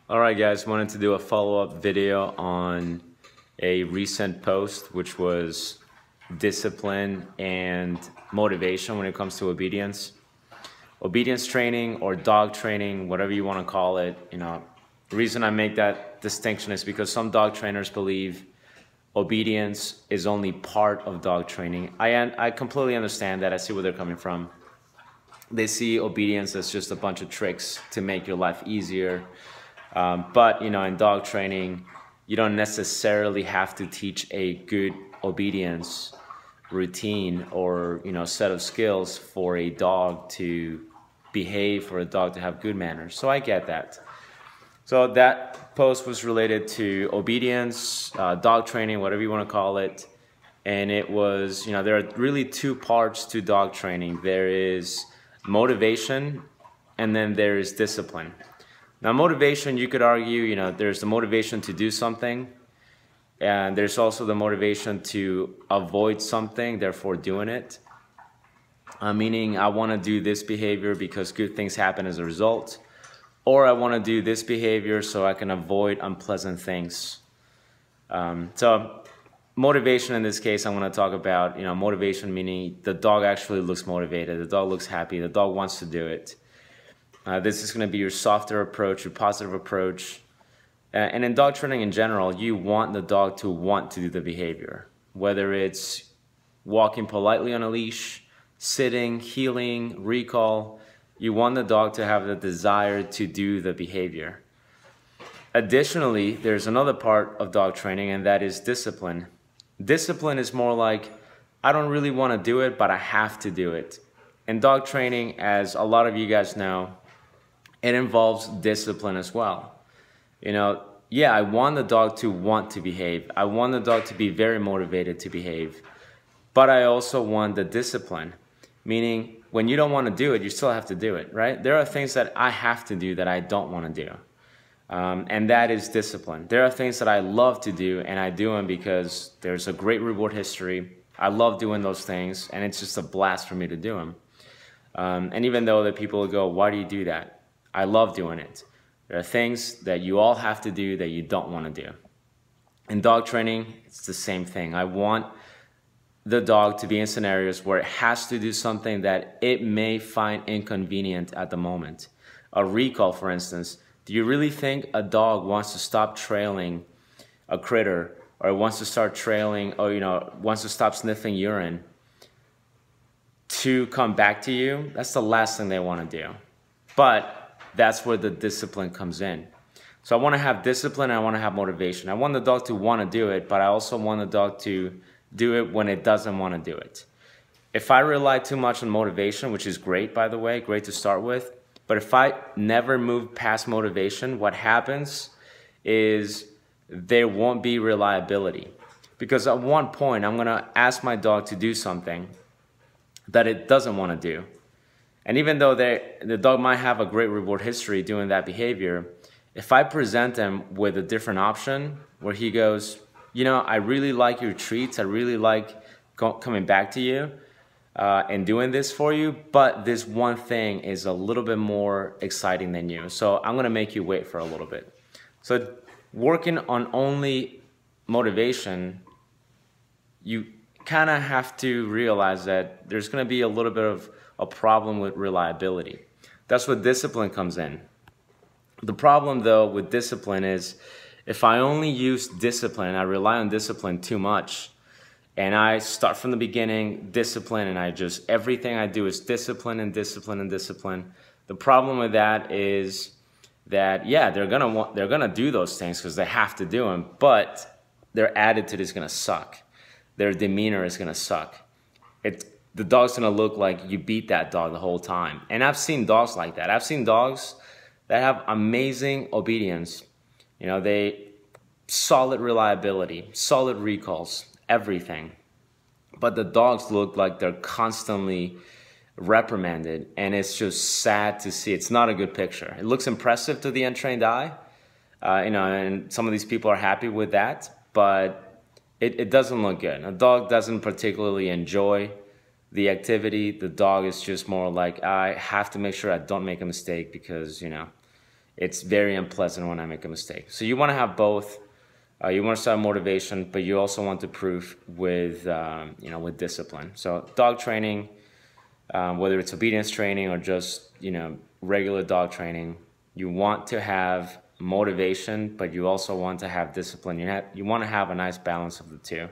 Alright guys, wanted to do a follow-up video on a recent post, which was discipline and motivation when it comes to obedience. Obedience training or dog training, whatever you want to call it, the reason I make that distinction is because some dog trainers believe obedience is only part of dog training. I completely understand that. I see where they're coming from. They see obedience as just a bunch of tricks to make your life easier. But in dog training, you don't necessarily have to teach a good obedience routine or set of skills for a dog to behave, for a dog to have good manners. So I get that. So that post was related to obedience, dog training, whatever you want to call it. And it was, there are really two parts to dog training. There is motivation and then there is discipline. Now motivation, you could argue, there's the motivation to do something, and there's also the motivation to avoid something, therefore doing it. Meaning I want to do this behavior because good things happen as a result, or I want to do this behavior so I can avoid unpleasant things. So motivation in this case, I'm going to talk about, motivation meaning the dog actually looks motivated, the dog looks happy, the dog wants to do it. This is going to be your softer approach, your positive approach. And in dog training in general, you want the dog to want to do the behavior. Whether it's walking politely on a leash, sitting, heeling, recall, you want the dog to have the desire to do the behavior. Additionally, there's another part of dog training, and that is discipline. Discipline is more like, I don't really want to do it, but I have to do it. In dog training, as a lot of you guys know, it involves discipline as well. Yeah, I want the dog to want to behave. I want the dog to be very motivated to behave. But I also want the discipline, meaning when you don't want to do it, you still have to do it, right? There are things that I have to do that I don't want to do. And that is discipline. There are things that I love to do, and I do them because there's a great reward history. I love doing those things, and it's just a blast for me to do them. And even though the people go, why do you do that? I love doing it. There are things that you all have to do that you don't want to do. In dog training, it's the same thing. I want the dog to be in scenarios where it has to do something that it may find inconvenient at the moment. A recall, for instance. Do you really think a dog wants to stop trailing a critter, or wants to start trailing, or wants to stop sniffing urine to come back to you? That's the last thing they want to do. But that's where the discipline comes in. So I want to have discipline, and I want to have motivation. I want the dog to want to do it, but I also want the dog to do it when it doesn't want to do it. If I rely too much on motivation, which is great, by the way, great to start with, but if I never move past motivation, what happens is there won't be reliability. Because at one point, I'm going to ask my dog to do something that it doesn't want to do. And even though the dog might have a great reward history doing that behavior, if I present him with a different option where he goes, I really like your treats, I really like coming back to you and doing this for you, but this one thing is a little bit more exciting than you, so I'm going to make you wait for a little bit. So working on only motivation, you kind of have to realize that there's going to be a little bit of a problem with reliability. That's where discipline comes in. The problem though with discipline is if I only use discipline, I rely on discipline too much, and I start from the beginning, discipline, and everything I do is discipline and discipline and discipline. The problem with that is that, yeah, they're gonna do those things because they have to do them, but their attitude is gonna suck. Their demeanor is gonna suck. The dog's gonna look like you beat that dog the whole time. And I've seen dogs like that. I've seen dogs that have amazing obedience. They solid reliability, solid recalls, everything. But the dogs look like they're constantly reprimanded, and it's just sad to see. It's not a good picture. It looks impressive to the untrained eye, and some of these people are happy with that, but it doesn't look good. A dog doesn't particularly enjoy the activity. The dog is just more like, I have to make sure I don't make a mistake because, it's very unpleasant when I make a mistake. So you want to have both. You want to start motivation, but you also want to prove with with discipline. So dog training, whether it's obedience training or just regular dog training, you want to have motivation, but you also want to have discipline. You want to have a nice balance of the two.